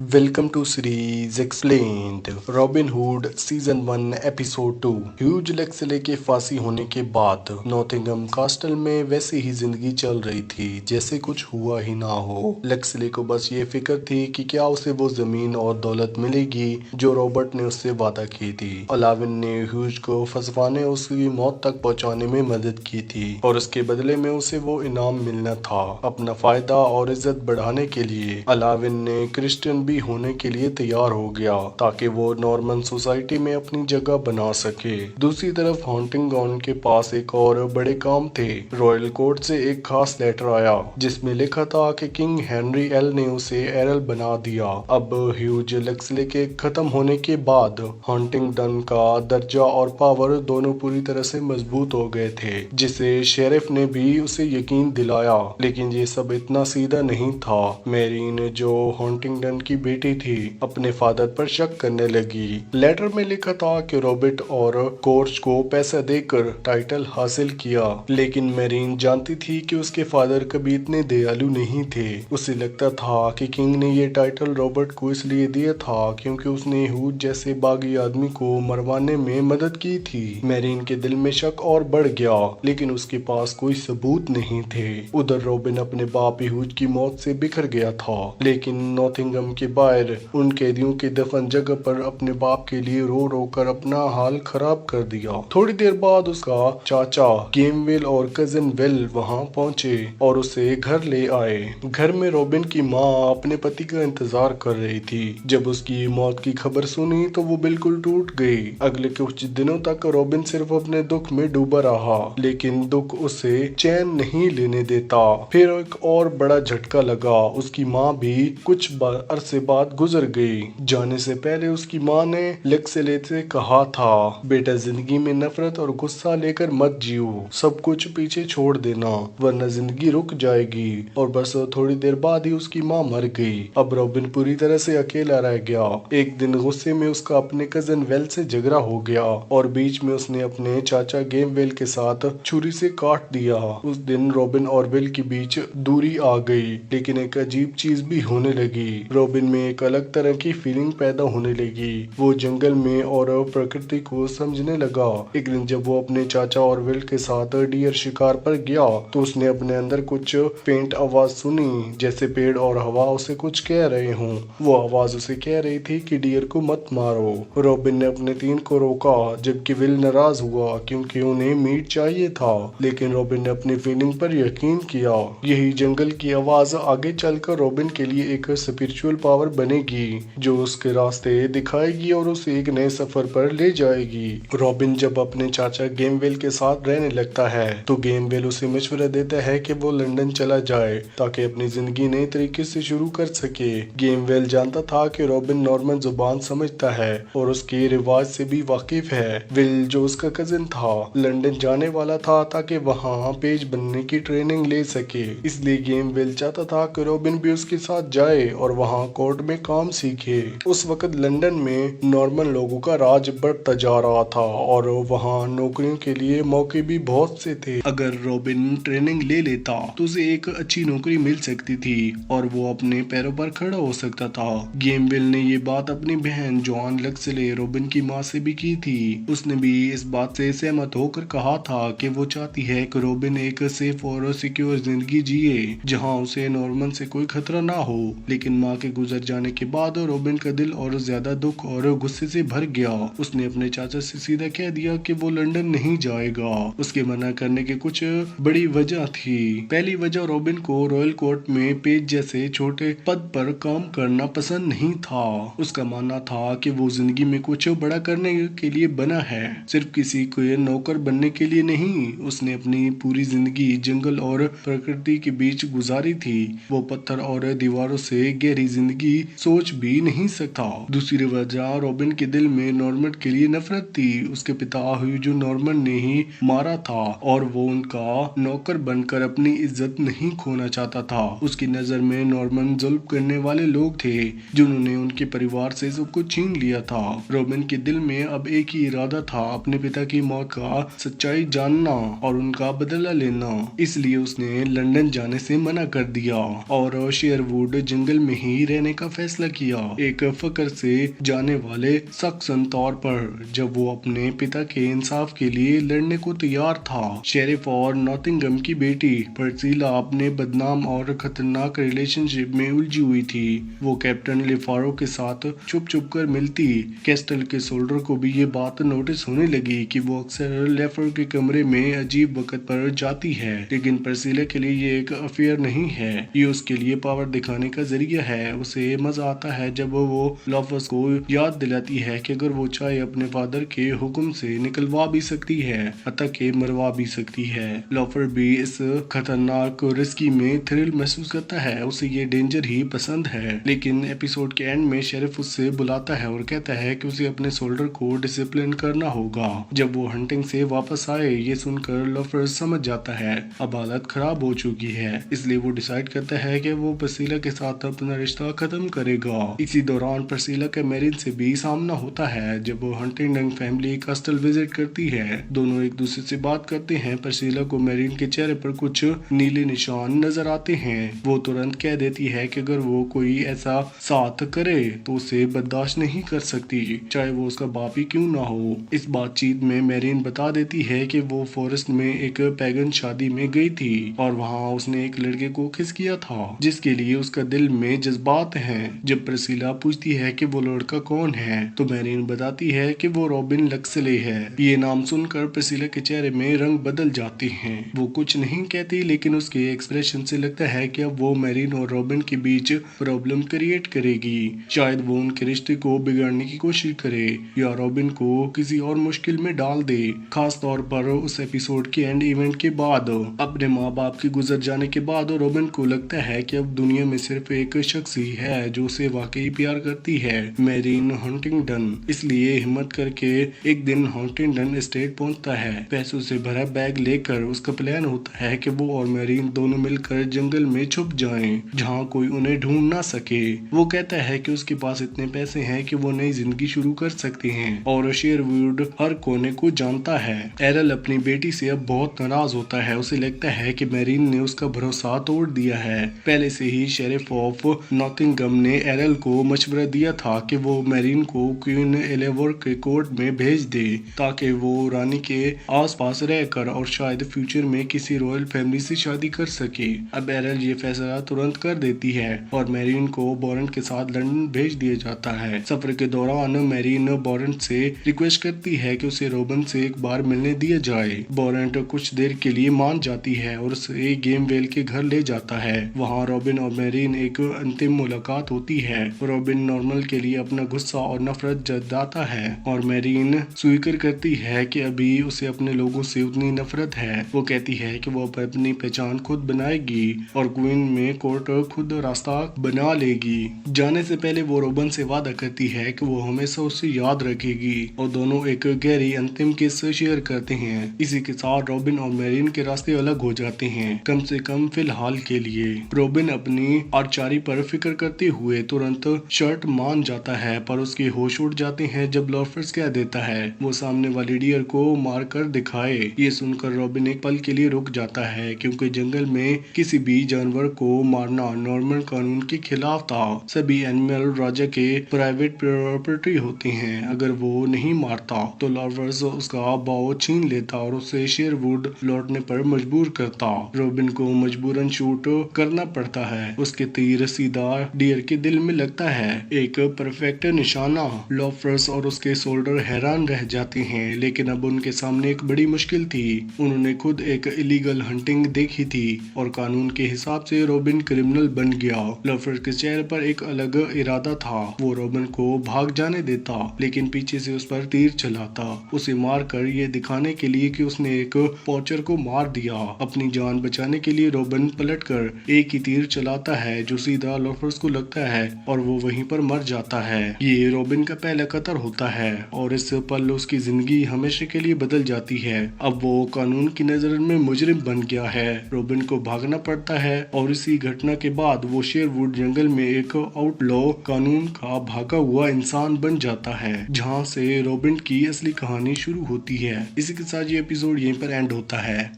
Welcome to series Explained Robin Hood season 1 episode 2। Hughes Lexley के फांसी होने के बाद नॉटिंघम कास्टल में वैसे ही जिंदगी चल रही थी जैसे कुछ हुआ ही ना हो। लेक्सले को बस ये फिक्र थी कि क्या उसे वो जमीन और दौलत मिलेगी जो रॉबर्ट ने उससे वादा की थी। अलाविन ने ह्यूज को फंसवाने उसकी मौत तक पहुंचाने में मदद की थी और उसके बदले में उसे वो इनाम मिलना था। अपना फायदा और इज्जत बढ़ाने के लिए अलाविन ने क्रिश्चियन भी होने के लिए तैयार हो गया ताकि वो नॉर्मन सोसाइटी में अपनी जगह बना सके। दूसरी तरफ हॉन्टिंगडॉन के पास एक और बड़े काम थे। रॉयल कोर्ट से एक खास लेटर आया जिसमें लिखा था कि किंग हेनरी एल ने उसे एरल बना दिया। अब ह्यूज लेक्सले के खत्म होने के बाद हॉन्टिंगडन का दर्जा और पावर दोनों पूरी तरह से मजबूत हो गए थे, जिसे शेरिफ ने भी उसे यकीन दिलाया। लेकिन ये सब इतना सीधा नहीं था। मेरीन जो हॉन्टिंगडन की बेटी थी अपने फादर पर शक करने लगी। लेटर में लिखा था कि रॉबर्ट और कोर्च को पैसा देकर टाइटल हासिल किया, लेकिन मेरीन जानती थी कि उसके फादर कभी इतने दयालु नहीं थे। उसे लगता था कि किंग ने ये टाइटल रॉबर्ट को इसलिए दिया था क्योंकि उसने ह्यूज जैसे बागी आदमी को मरवाने में मदद की थी। मेरीन के दिल में शक और बढ़ गया, लेकिन उसके पास कोई सबूत नहीं थे। उधर रॉबिन अपने बाप ह्यूज की मौत से बिखर गया था, लेकिन नॉटिंघम के बाहर उन कैदियों के दफन जगह पर अपने बाप के लिए रो रो कर अपना हाल खराब कर दिया। थोड़ी देर बाद उसका चाचा गेमवेल और कजिन वेल वहां पहुंचे और उसे घर ले आए। घर में रॉबिन की माँ अपने पति का इंतजार कर रही थी। जब उसकी मौत की खबर सुनी तो वो बिल्कुल टूट गई। अगले कुछ दिनों तक रॉबिन सिर्फ अपने दुख में डूबा रहा, लेकिन दुख उसे चैन नहीं लेने देता। फिर एक और बड़ा झटका लगा। उसकी माँ भी कुछ अरसे बाद गुजर गई। जाने से पहले उसकी माँ ने लेक्सले से कहा था, बेटा जिंदगी में नफरत और गुस्सा लेकर मत जियो, सब कुछ पीछे छोड़ देना वरना जिंदगी रुक जाएगी। और बस थोड़ी देर बाद ही उसकी माँ मर गई। अब रॉबिन पूरी तरह से अकेला रह गया। एक दिन गुस्से में उसका अपने कजन वेल से झगड़ा हो गया और बीच में उसने अपने चाचा गेमवेल के साथ छुरी से काट दिया। उस दिन रॉबिन और वेल के बीच दूरी आ गई, लेकिन एक अजीब चीज भी होने लगी। रॉबिन में एक अलग तरह की फीलिंग पैदा होने लगी। वो जंगल में और प्रकृति को समझने लगा। एक दिन जब वो अपने चाचा और विल के साथ डियर शिकार पर गया तो उसने अपने अंदर कुछ फेंट आवाज सुनी, जैसे पेड़ और हवा उसे कुछ कह रहे हों। वो आवाज उसे कह रही थी कि डियर को मत मारो। रॉबिन ने अपने तीन को रोका, जबकि विल नाराज हुआ क्योंकि उन्हें मीट चाहिए था, लेकिन रॉबिन ने अपनी फीलिंग पर यकीन किया। यही जंगल की आवाज आगे चलकर रॉबिन के लिए एक स्पिरिचुअल पावर बनेगी जो उसके रास्ते दिखाएगी और उसे एक नए सफर पर ले जाएगी। रॉबिन जब अपने चाचा गेमवेल के साथ रहने लगता है तो गेमवेल उसे मशवरा देता है कि वो लंदन चला जाए ताकि अपनी जिंदगी नए तरीके से शुरू कर सके। गेमवेल जानता था कि रॉबिन नॉर्मन जुबान समझता है और उसके रिवाज से भी वाकिफ है। विल जो उसका कजिन था लंदन जाने वाला था ताकि वहाँ पेज बनने की ट्रेनिंग ले सके, इसलिए गेमवेल चाहता था कि रॉबिन भी उसके साथ जाए और वहाँ कोर्ट में काम सीखे। उस वक्त लंदन में नॉर्मन लोगों का राज बढ़ता जा रहा था और वहाँ नौकरियों के लिए मौके भी बहुत से थे। अगर रॉबिन ट्रेनिंग ले लेता तो उसे एक अच्छी नौकरी मिल सकती थी और वो अपने पैरों पर खड़ा हो सकता था। गेमवेल ने ये बात अपनी बहन जॉन लेक्सले रॉबिन की माँ से भी की थी। उसने भी इस बात से सहमत होकर कहा था कि वो चाहती है कि रॉबिन एक सेफ और सिक्योर जिंदगी जिए जहाँ उसे नॉर्मन से कोई खतरा ना हो। लेकिन माँ के गुजर जाने के बाद रॉबिन का दिल और ज्यादा दुख और गुस्से से भर गया। उसने अपने चाचा से सीधा कह दिया कि वो लंदन नहीं जाएगा। उसके मना करने की कुछ बड़ी वजह थी। पहली वजह, रॉबिन को रॉयल कोर्ट में पेज जैसे छोटे पद पर काम करना पसंद नहीं था। उसका मानना था कि वो जिंदगी में कुछ बड़ा करने के लिए बना है, सिर्फ किसी के नौकर बनने के लिए नहीं। उसने अपनी पूरी जिंदगी जंगल और प्रकृति के बीच गुजारी थी। वो पत्थर और दीवारों से गहरी जिंदगी सोच भी नहीं सकता। दूसरी वजह, रॉबिन के दिल में नॉर्मन के लिए नफरत थी। उसके पिता हुई जो नॉर्मन ने ही मारा था और वो उनका नौकर बनकर अपनी इज्जत नहीं खोना चाहता था। उसकी नजर में नॉर्मन जुल्म करने वाले लोग थे जिन्होंने उनके परिवार से सब कुछ छीन लिया था। रॉबिन के दिल में अब एक ही इरादा था, अपने पिता की मौत का सच्चाई जानना और उनका बदला लेना। इसलिए उसने लंदन जाने से मना कर दिया और शेयरवुड जंगल में ही रहने बनने का फैसला किया, एक फकर से जाने वाले शख्सन तौर पर, जब वो अपने पिता के इंसाफ के लिए लड़ने को तैयार था। शेरिफ और नॉटिंघम की बेटी पर्सिला अपने बदनाम और खतरनाक रिलेशनशिप में उलझी हुई थी। वो कैप्टन लिफारो के साथ छुप छुप कर मिलती। कैस्टल के सोल्डर को भी ये बात नोटिस होने लगी कि वो अक्सर लेफर के कमरे में अजीब वक्त पर जाती है, लेकिन पर्सिला के लिए ये एक अफेयर नहीं है, ये उसके लिए पावर दिखाने का जरिया है। उसे मजा आता है जब वो लॉफर्स को याद दिलाती है कि अगर वो चाहे अपने फादर के हुक्म से निकलवा भी सकती है, अतः के मरवा भी सकती है। लॉफर भी इस खतरनाक रिस्की में थ्रिल महसूस करता है, उसे ये डेंजर ही पसंद है। लेकिन एपिसोड के एंड में शेरिफ उससे बुलाता है और कहता है कि उसे अपने सोल्डर को डिसिप्लिन करना होगा। जब वो हंटिंग से वापस आए, ये सुनकर लॉफर समझ जाता है अब हालत खराब हो चुकी है, इसलिए वो डिसाइड करता है कि वो पर्सिला के साथ अपना रिश्ता खत्म करेगा। इसी दौरान पर्सिला का मेरिन से भी सामना होता है जब वो हंटिंगटन फैमिली कास्टल विजिट करती है। दोनों एक दूसरे से बात करते हैं। पर्सिला को मेरिन के चेहरे पर कुछ नीले निशान नजर आते हैं। वो तुरंत कह देती है कि अगर वो कोई ऐसा साथ करे तो उसे बर्दाश्त नहीं कर सकती, चाहे वो उसका बाप ही क्यों ना हो। इस बातचीत में मेरिन बता देती है कि वो फॉरेस्ट में एक पैगन शादी में गई थी और वहाँ उसने एक लड़के को किस किया था जिसके लिए उसका दिल में जज्बात हैं। जब पर्सिला पूछती है कि वो लड़का कौन है तो मेरिन बताती है कि वो रॉबिन लक्सले है। ये नाम सुनकर पर्सिला के चेहरे में रंग बदल जाते हैं। वो कुछ नहीं कहती, लेकिन उसके एक्सप्रेशन से लगता है कि अब वो मेरिन और रॉबिन के बीच प्रॉब्लम क्रिएट करेगी। शायद वो उनके रिश्ते को बिगाड़ने की कोशिश करे या रॉबिन को किसी और मुश्किल में डाल दे। खास तौर पर उस एपिसोड के एंड इवेंट के बाद, अपने माँ बाप के गुजर जाने के बाद रॉबिन को लगता है कि अब दुनिया में सिर्फ एक शख्स ही है जो उसे वाकई प्यार करती है, मेरिन हंटिंगटन। इसलिए हिम्मत करके एक दिन हंटिंगटन एस्टेट पहुंचता है। पैसों से भरा बैग लेकर उसका प्लान होता है कि वो और मेरिन दोनों मिलकर जंगल में छुप जाएं, जहां कोई उन्हें ढूंढ ना सके। वो कहता है कि उसके पास इतने पैसे हैं कि वो नई जिंदगी शुरू कर सकते हैं और शेरवुड हर कोने को जानता है। एरल अपनी बेटी से अब बहुत नाराज होता है। उसे लगता है कि मेरिन ने उसका भरोसा तोड़ दिया है। पहले से ही शेरिफ ऑफ नॉटिंघम ने एरल को मशवरा दिया था कि वो मेरिन को क्वीन एलेवर के कोर्ट में भेज दे ताकि वो रानी के आसपास रहकर और शायद फ्यूचर में किसी रॉयल फैमिली से शादी कर सके। अब एरल ये फैसला तुरंत कर देती है और मेरिन को बॉरेंट के साथ लंदन भेज दिया जाता है। सफर के दौरान मेरिन बॉरेंट से रिक्वेस्ट करती है कि उसे रॉबिन से एक बार मिलने दिया जाए। बॉरेंट कुछ देर के लिए मान जाती है और उसे गेम वेल के घर ले जाता है। वहाँ रॉबिन और मेरिन एक अंतिम मुलाकात होती है। रॉबिन नॉर्मल के लिए अपना गुस्सा और नफरत जताता है और मेरिन स्वीकार करती है कि अभी उसे अपने लोगों से उतनी नफरत है। वो कहती है कि वो अपनी पहचान खुद बनाएगी और क्वीन में कोर्ट खुद रास्ता बना लेगी। जाने से पहले वो रॉबिन से वादा करती है कि वो हमेशा उसे याद रखेगी और दोनों एक गहरी अंतिम किस शेयर करते हैं। इसी के साथ रॉबिन और मेरिन के रास्ते अलग हो जाते हैं, कम से कम फिलहाल के लिए। रॉबिन अपनी आर्चरी पर फिक्र करते हुए तुरंत शर्ट मान जाता है, पर उसके होश उड़ जाते हैं जब लॉफर्स कह देता है वो सामने वाले डियर को मार कर दिखाए। ये सुनकर रॉबिन एक पल के लिए रुक जाता है, क्योंकि जंगल में किसी भी जानवर को मारना नॉर्मल कानून के खिलाफ था। सभी एनिमल राजा के प्राइवेट प्रॉपर्टी होते हैं। अगर वो नहीं मारता तो लॉफर्स उसका बाव छीन लेता और उसे शेरवुड लौटने पर मजबूर करता। रॉबिन को मजबूरन शूट करना पड़ता है। उसके तीर सीधा डियर के दिल में लगता है, एक परफेक्ट निशाना। लॉफर्स और उसके सोल्डर हैरान रह जाते हैं, लेकिन अब उनके सामने एक बड़ी मुश्किल थी। उन्होंने खुद एक इलीगल हंटिंग देखी थी और कानून के हिसाब से रॉबिन क्रिमिनल बन गया। लॉफर्स के चेहरे पर एक अलग इरादा था। वो रॉबिन को भाग जाने देता, लेकिन पीछे से उस पर तीर चलाता, उसे मार कर ये दिखाने के लिए कि उसने एक पॉचर को मार दिया। अपनी जान बचाने के लिए रॉबिन पलटकर एक ही तीर चलाता है जो सीधा लॉफर्स को लगता है और वो वहीं पर मर जाता है। ये रॉबिन का पहला कत्ल होता है और इस पल उसकी जिंदगी हमेशा के लिए बदल जाती है। अब वो कानून की नजर में मुजरिम बन गया है। रॉबिन को भागना पड़ता है और इसी घटना के बाद वो शेरवुड जंगल में एक आउटलॉ, कानून का भागा हुआ इंसान बन जाता है, जहाँ से रॉबिन की असली कहानी शुरू होती है। इसी के साथ ये एपिसोड यहीं पर एंड होता है।